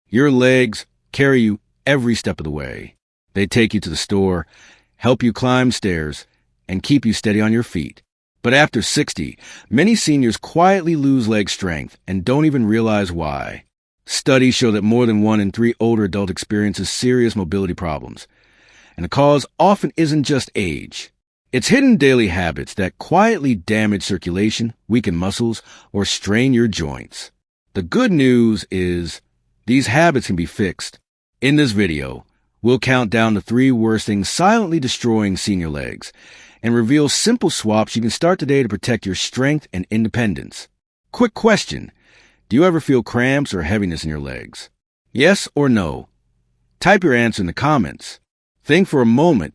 Your legs carry you every step of the way. They take you to the store, help you climb stairs, and keep you steady on your feet. But after 60, many seniors quietly lose leg strength and don't even realize why. Studies show that more than 1 in 3 older adults experiences serious mobility problems. And the cause often isn't just age. It's hidden daily habits that quietly damage circulation, weaken muscles, or strain your joints. The good news is these habits can be fixed. In this video, we'll count down the 3 worst things silently destroying senior legs and reveal simple swaps you can start today to protect your strength and independence. Quick question. Do you ever feel cramps or heaviness in your legs? Yes or no? Type your answer in the comments. Think for a moment.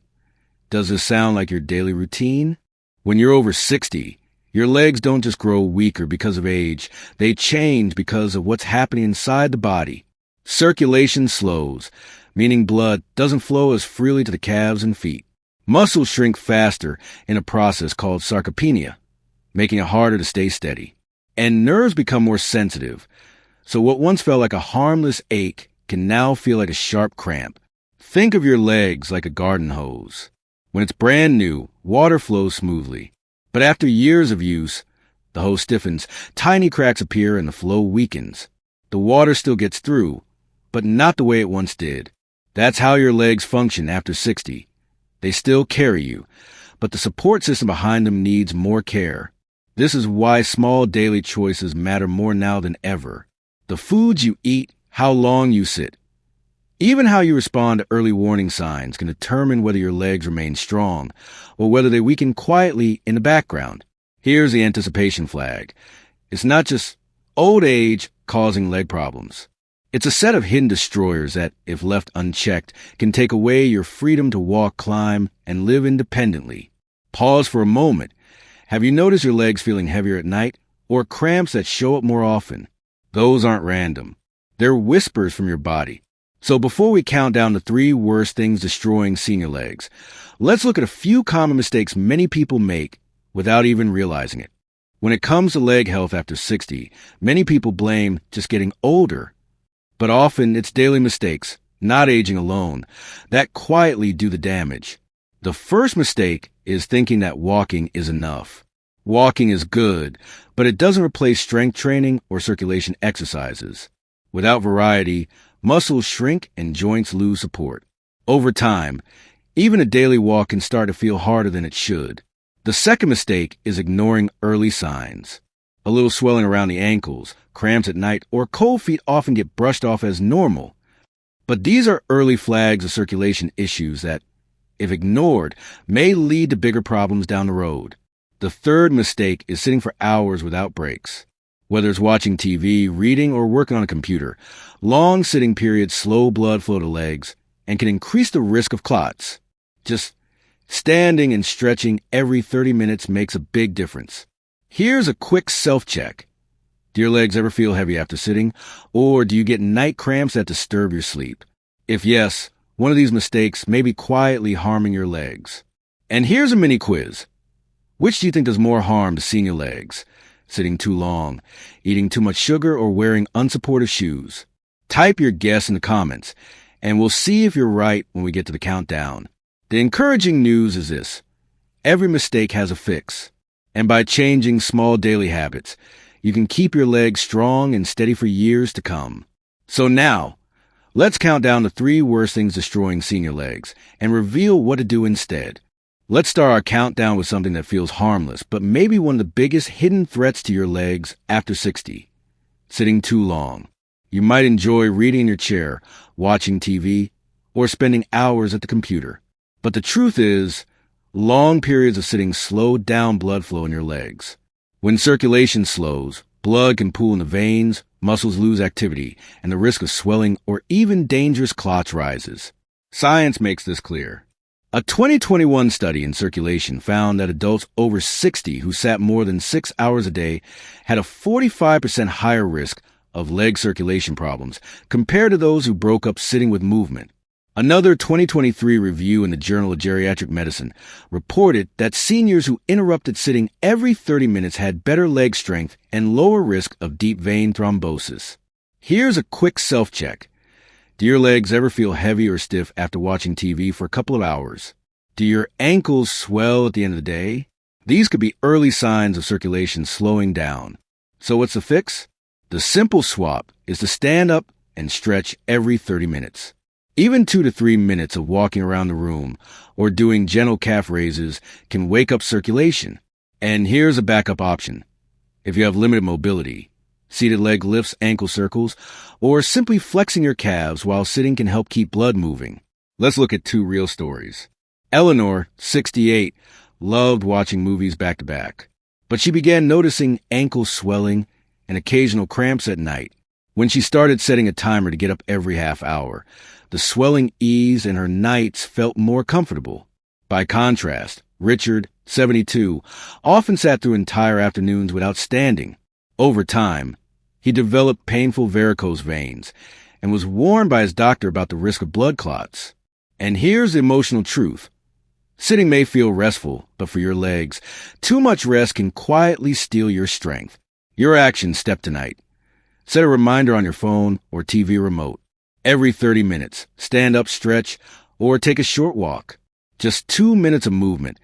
Does this sound like your daily routine? When you're over 60, your legs don't just grow weaker because of age. They change because of what's happening inside the body. Circulation slows, meaning blood doesn't flow as freely to the calves and feet. Muscles shrink faster in a process called sarcopenia, making it harder to stay steady. And nerves become more sensitive, so what once felt like a harmless ache can now feel like a sharp cramp. Think of your legs like a garden hose. When it's brand new, water flows smoothly. But after years of use, the hose stiffens, tiny cracks appear, and the flow weakens. The water still gets through, but not the way it once did. That's how your legs function after 60. They still carry you, but the support system behind them needs more care. This is why small daily choices matter more now than ever. The foods you eat, how long you sit, even how you respond to early warning signs can determine whether your legs remain strong or whether they weaken quietly in the background. Here's the anticipation flag. It's not just old age causing leg problems. It's a set of hidden destroyers that, if left unchecked, can take away your freedom to walk, climb, and live independently. Pause for a moment. Have you noticed your legs feeling heavier at night or cramps that show up more often? Those aren't random. They're whispers from your body. So before we count down the 3 worst things destroying senior legs, let's look at a few common mistakes many people make without even realizing it. When it comes to leg health after 60, many people blame just getting older. But often it's daily mistakes, not aging alone, that quietly do the damage. The first mistake is thinking that walking is enough. Walking is good, but it doesn't replace strength training or circulation exercises. Without variety, muscles shrink and joints lose support. Over time, even a daily walk can start to feel harder than it should. The second mistake is ignoring early signs. A little swelling around the ankles, cramps at night, or cold feet often get brushed off as normal. But these are early flags of circulation issues that, if ignored, may lead to bigger problems down the road. The third mistake is sitting for hours without breaks. Whether it's watching TV, reading, or working on a computer, long sitting periods slow blood flow to legs and can increase the risk of clots. Just standing and stretching every 30 minutes makes a big difference. Here's a quick self-check. Do your legs ever feel heavy after sitting, or do you get night cramps that disturb your sleep? If yes, one of these mistakes may be quietly harming your legs. And here's a mini quiz. Which do you think does more harm to senior legs? Sitting too long, eating too much sugar, or wearing unsupportive shoes? Type your guess in the comments, and we'll see if you're right when we get to the countdown. The encouraging news is this. Every mistake has a fix. And by changing small daily habits, you can keep your legs strong and steady for years to come. So now, let's count down the 3 worst things destroying senior legs and reveal what to do instead. Let's start our countdown with something that feels harmless, but maybe one of the biggest hidden threats to your legs after 60. Sitting too long. You might enjoy reading in your chair, watching TV, or spending hours at the computer. But the truth is, long periods of sitting slow down blood flow in your legs. When circulation slows, blood can pool in the veins, muscles lose activity, and the risk of swelling or even dangerous clots rises. Science makes this clear. A 2021 study in Circulation found that adults over 60 who sat more than 6 hours a day had a 45% higher risk of leg circulation problems compared to those who broke up sitting with movement. Another 2023 review in the Journal of Geriatric Medicine reported that seniors who interrupted sitting every 30 minutes had better leg strength and lower risk of deep vein thrombosis. Here's a quick self-check. Do your legs ever feel heavy or stiff after watching TV for a couple of hours? Do your ankles swell at the end of the day? These could be early signs of circulation slowing down. So what's the fix? The simple swap is to stand up and stretch every 30 minutes. Even 2 to 3 minutes of walking around the room or doing gentle calf raises can wake up circulation. And here's a backup option. If you have limited mobility, seated leg lifts, ankle circles, or simply flexing your calves while sitting can help keep blood moving. Let's look at 2 real stories. Eleanor, 68, loved watching movies back to back, but she began noticing ankle swelling and occasional cramps at night. When she started setting a timer to get up every half hour, the swelling eased and her nights felt more comfortable. By contrast, Richard, 72, often sat through entire afternoons without standing. Over time, he developed painful varicose veins and was warned by his doctor about the risk of blood clots. And here's the emotional truth. Sitting may feel restful, but for your legs, too much rest can quietly steal your strength. Your action step tonight. Set a reminder on your phone or TV remote. Every 30 minutes, stand up, stretch, or take a short walk. Just 2 minutes of movement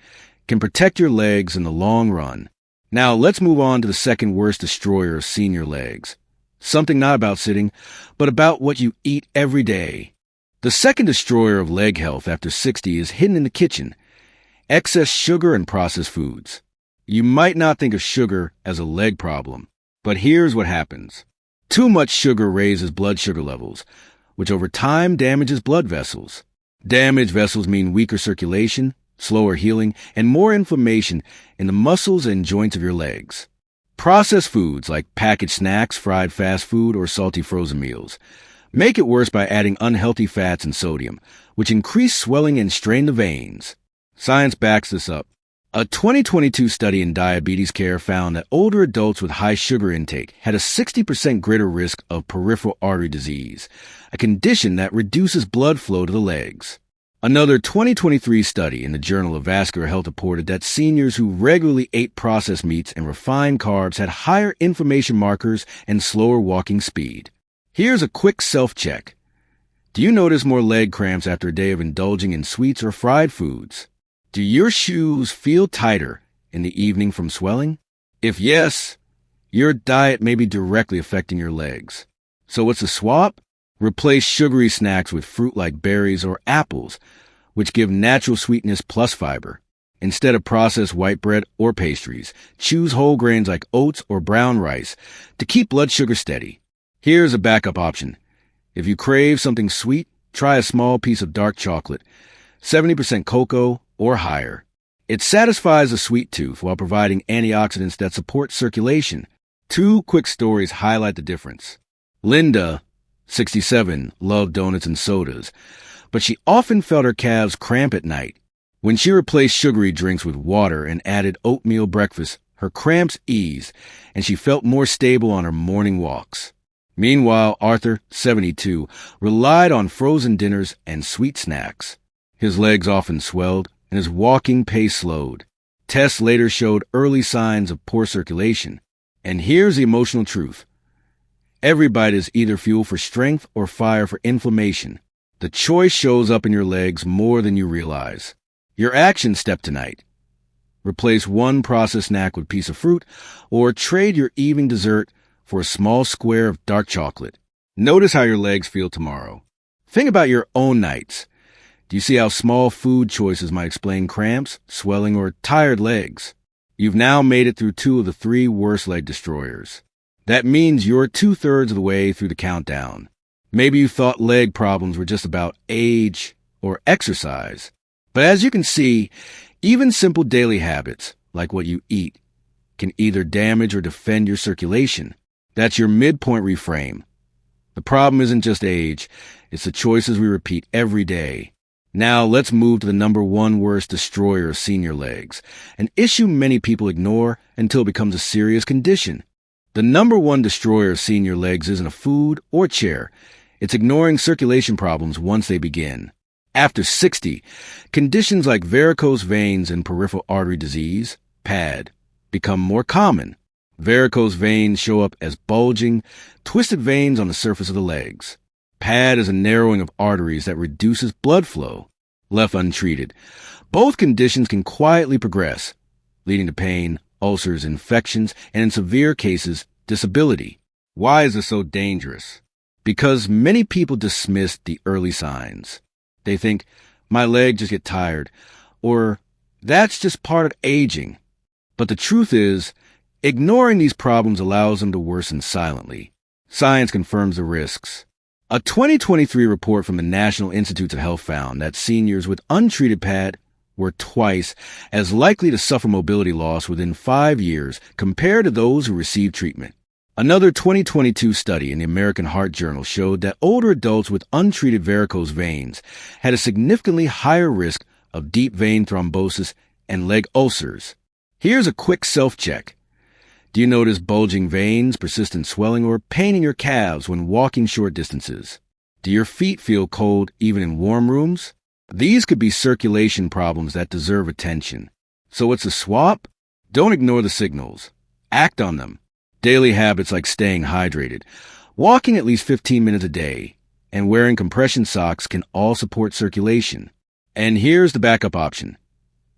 can protect your legs in the long run. Now let's move on to the second worst destroyer of senior legs. Something not about sitting, but about what you eat every day. The second destroyer of leg health after 60 is hidden in the kitchen. Excess sugar and processed foods. You might not think of sugar as a leg problem, but here's what happens. Too much sugar raises blood sugar levels, which over time damages blood vessels. Damaged vessels mean weaker circulation, slower healing, and more inflammation in the muscles and joints of your legs. Processed foods like packaged snacks, fried fast food, or salty frozen meals make it worse by adding unhealthy fats and sodium, which increase swelling and strain the veins. Science backs this up. A 2022 study in diabetes care found that older adults with high sugar intake had a 60% greater risk of peripheral artery disease, a condition that reduces blood flow to the legs. Another 2023 study in the Journal of Vascular Health reported that seniors who regularly ate processed meats and refined carbs had higher inflammation markers and slower walking speed. Here's a quick self-check. Do you notice more leg cramps after a day of indulging in sweets or fried foods? Do your shoes feel tighter in the evening from swelling? If yes, your diet may be directly affecting your legs. So what's the swap? Replace sugary snacks with fruit like berries or apples, which give natural sweetness plus fiber. Instead of processed white bread or pastries, choose whole grains like oats or brown rice to keep blood sugar steady. Here's a backup option. If you crave something sweet, try a small piece of dark chocolate, 70% cocoa or higher. It satisfies the sweet tooth while providing antioxidants that support circulation. 2 quick stories highlight the difference. Linda, 67, loved donuts and sodas, but she often felt her calves cramp at night. When she replaced sugary drinks with water and added oatmeal breakfast, her cramps eased, and she felt more stable on her morning walks. Meanwhile, Arthur, 72, relied on frozen dinners and sweet snacks. His legs often swelled, and his walking pace slowed. Tests later showed early signs of poor circulation. And here's the emotional truth. Every bite is either fuel for strength or fire for inflammation. The choice shows up in your legs more than you realize. Your action step tonight. Replace one processed snack with a piece of fruit, or trade your evening dessert for a small square of dark chocolate. Notice how your legs feel tomorrow. Think about your own nights. Do you see how small food choices might explain cramps, swelling, or tired legs? You've now made it through 2 of the 3 worst leg destroyers. That means you're 2/3 of the way through the countdown. Maybe you thought leg problems were just about age or exercise. But as you can see, even simple daily habits, like what you eat, can either damage or defend your circulation. That's your midpoint reframe. The problem isn't just age, it's the choices we repeat every day. Now let's move to the number 1 worst destroyer of senior legs, an issue many people ignore until it becomes a serious condition. The number 1 destroyer of senior legs isn't a food or chair. It's ignoring circulation problems once they begin. After 60, conditions like varicose veins and peripheral artery disease, PAD, become more common. Varicose veins show up as bulging, twisted veins on the surface of the legs. PAD is a narrowing of arteries that reduces blood flow. Left untreated, both conditions can quietly progress, leading to pain, ulcers, infections, and in severe cases, disability. Why is this so dangerous? Because many people dismiss the early signs. They think, my legs just get tired, or that's just part of aging. But the truth is, ignoring these problems allows them to worsen silently. Science confirms the risks. A 2023 report from the National Institutes of Health found that seniors with untreated PAD were twice as likely to suffer mobility loss within 5 years compared to those who received treatment. Another 2022 study in the American Heart Journal showed that older adults with untreated varicose veins had a significantly higher risk of deep vein thrombosis and leg ulcers. Here's a quick self-check. Do you notice bulging veins, persistent swelling, or pain in your calves when walking short distances? Do your feet feel cold even in warm rooms? These could be circulation problems that deserve attention. So what's a swap? Don't ignore the signals. Act on them. Daily habits like staying hydrated, walking at least 15 minutes a day, and wearing compression socks can all support circulation. And here's the backup option.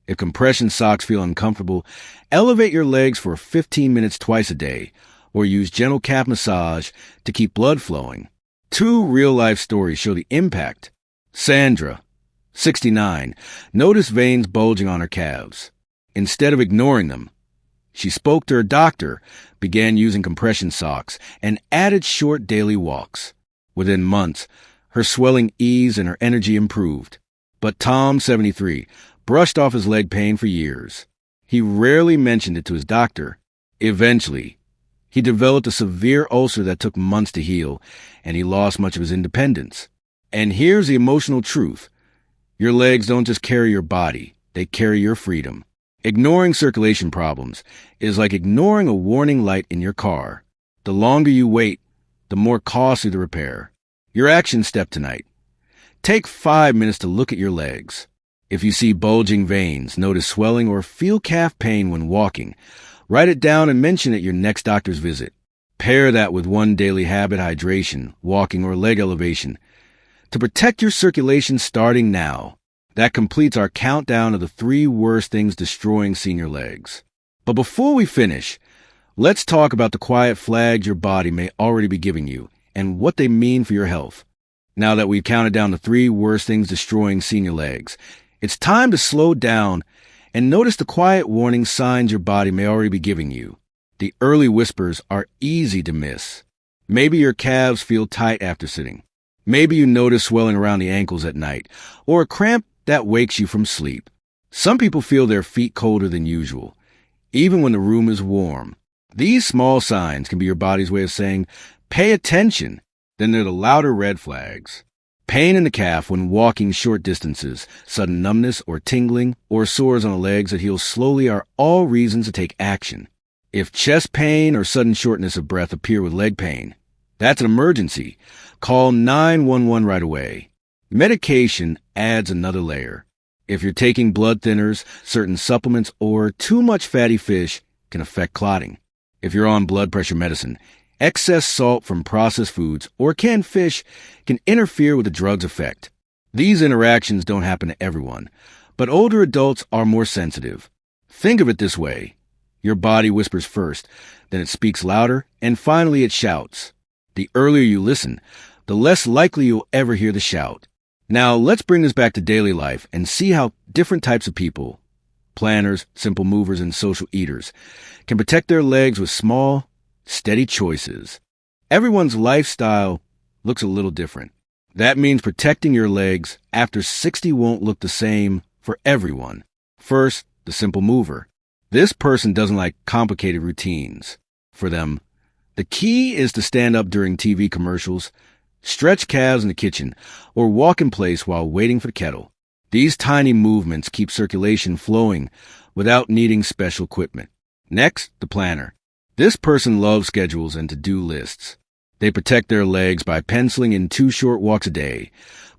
If compression socks feel uncomfortable, elevate your legs for 15 minutes twice a day, or use gentle calf massage to keep blood flowing. 2 real-life stories show the impact. Sandra, 69, noticed veins bulging on her calves. Instead of ignoring them, she spoke to her doctor, began using compression socks, and added short daily walks. Within months, her swelling eased and her energy improved. But Tom, 73, brushed off his leg pain for years. He rarely mentioned it to his doctor. Eventually, he developed a severe ulcer that took months to heal, and he lost much of his independence. And here's the emotional truth. Your legs don't just carry your body, they carry your freedom. Ignoring circulation problems is like ignoring a warning light in your car. The longer you wait, the more costly the repair. Your action step tonight. Take 5 minutes to look at your legs. If you see bulging veins, notice swelling, or feel calf pain when walking, write it down and mention it at your next doctor's visit. Pair that with one daily habit: hydration, walking, or leg elevation to protect your circulation starting now. That completes our countdown of the 3 worst things destroying senior legs. But before we finish, let's talk about the quiet flags your body may already be giving you and what they mean for your health. Now that we've counted down the 3 worst things destroying senior legs, it's time to slow down and notice the quiet warning signs your body may already be giving you. The early whispers are easy to miss. Maybe your calves feel tight after sitting. Maybe you notice swelling around the ankles at night, or a cramp that wakes you from sleep. Some people feel their feet colder than usual, even when the room is warm. These small signs can be your body's way of saying, pay attention. Then there are the louder red flags. Pain in the calf when walking short distances, sudden numbness or tingling, or sores on the legs that heal slowly are all reasons to take action. If chest pain or sudden shortness of breath appear with leg pain, that's an emergency. Call 911 right away. Medication adds another layer. If you're taking blood thinners, certain supplements, or too much fatty fish can affect clotting. If you're on blood pressure medicine, excess salt from processed foods or canned fish can interfere with the drug's effect. These interactions don't happen to everyone, but older adults are more sensitive. Think of it this way. Your body whispers first, then it speaks louder, and finally it shouts. The earlier you listen, the less likely you'll ever hear the shout. Now let's bring this back to daily life and see how different types of people, planners, simple movers, and social eaters, can protect their legs with small, steady choices. Everyone's lifestyle looks a little different. That means protecting your legs after 60 won't look the same for everyone. First, the simple mover. This person doesn't like complicated routines. For them, the key is to stand up during TV commercials, stretch calves in the kitchen, or walk in place while waiting for the kettle. These tiny movements keep circulation flowing without needing special equipment. Next, the planner. This person loves schedules and to-do lists. They protect their legs by penciling in 2 short walks a day,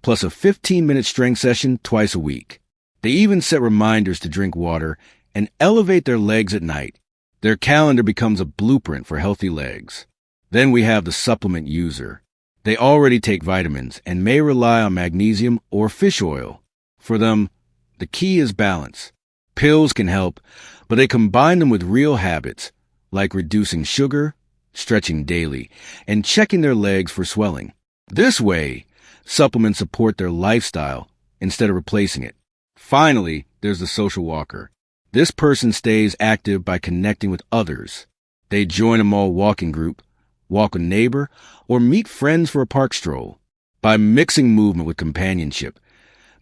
plus a 15-minute strength session twice a week. They even set reminders to drink water and elevate their legs at night. Their calendar becomes a blueprint for healthy legs. Then we have the supplement user. They already take vitamins and may rely on magnesium or fish oil. For them, the key is balance. Pills can help, but they combine them with real habits, like reducing sugar, stretching daily, and checking their legs for swelling. This way, supplements support their lifestyle instead of replacing it. Finally, there's the social walker. This person stays active by connecting with others. They join a mall walking group, walk with a neighbor, or meet friends for a park stroll. By mixing movement with companionship,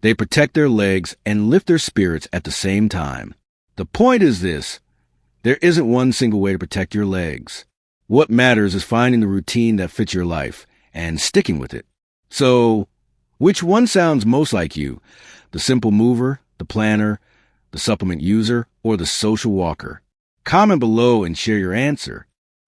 they protect their legs and lift their spirits at the same time. The point is this: there isn't one single way to protect your legs. What matters is finding the routine that fits your life and sticking with it. So, which one sounds most like you? The simple mover, the planner, the supplement user, or the social walker? Comment below and share your answer.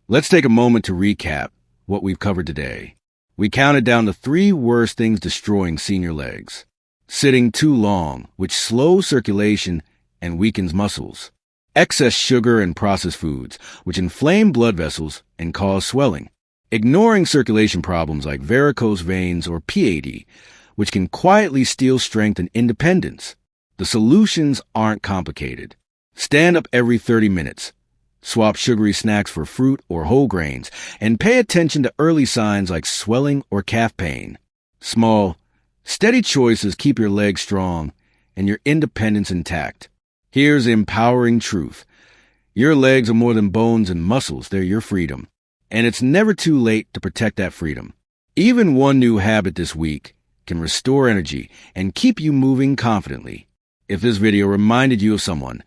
Let's take a moment to recap what we've covered today. We counted down the 3 worst things destroying senior legs. Sitting too long, which slows circulation and weakens muscles. Excess sugar and processed foods, which inflame blood vessels and cause swelling. Ignoring circulation problems like varicose veins or PAD, which can quietly steal strength and independence. The solutions aren't complicated. Stand up every 30 minutes. Swap sugary snacks for fruit or whole grains, and pay attention to early signs like swelling or calf pain. Small, steady choices keep your legs strong and your independence intact. Here's the empowering truth. Your legs are more than bones and muscles, they're your freedom. And it's never too late to protect that freedom. Even one new habit this week can restore energy and keep you moving confidently. If this video reminded you of someone,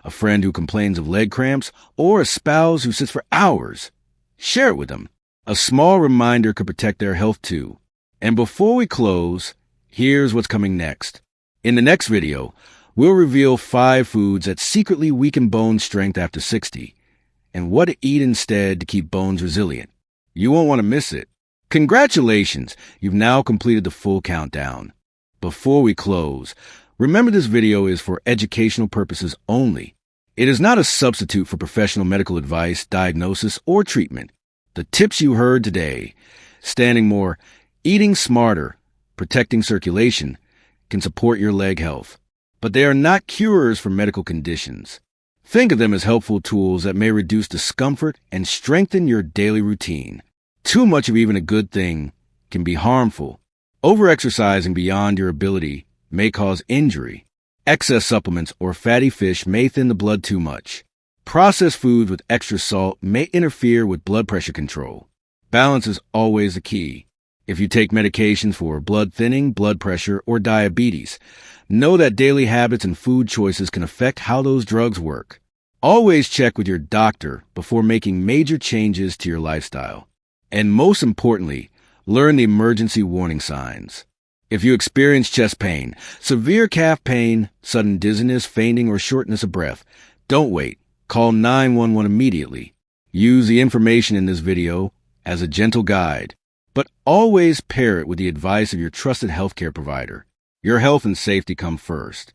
a friend who complains of leg cramps, or a spouse who sits for hours, share it with them. A small reminder could protect their health too. And before we close, here's what's coming next. In the next video, we'll reveal 5 foods that secretly weaken bone strength after 60, and what to eat instead to keep bones resilient. You won't want to miss it. Congratulations, you've now completed the full countdown. Before we close, remember this video is for educational purposes only. It is not a substitute for professional medical advice, diagnosis, or treatment. The tips you heard today, standing more, eating smarter, protecting circulation, can support your leg health. But they are not cures for medical conditions. Think of them as helpful tools that may reduce discomfort and strengthen your daily routine. Too much of even a good thing can be harmful. Overexercising beyond your ability may cause injury. Excess supplements or fatty fish may thin the blood too much. Processed foods with extra salt may interfere with blood pressure control. Balance is always the key. If you take medications for blood thinning, blood pressure, or diabetes, know that daily habits and food choices can affect how those drugs work. Always check with your doctor before making major changes to your lifestyle. And most importantly, learn the emergency warning signs. If you experience chest pain, severe calf pain, sudden dizziness, fainting, or shortness of breath, don't wait. Call 911 immediately. Use the information in this video as a gentle guide, but always pair it with the advice of your trusted healthcare provider. Your health and safety come first.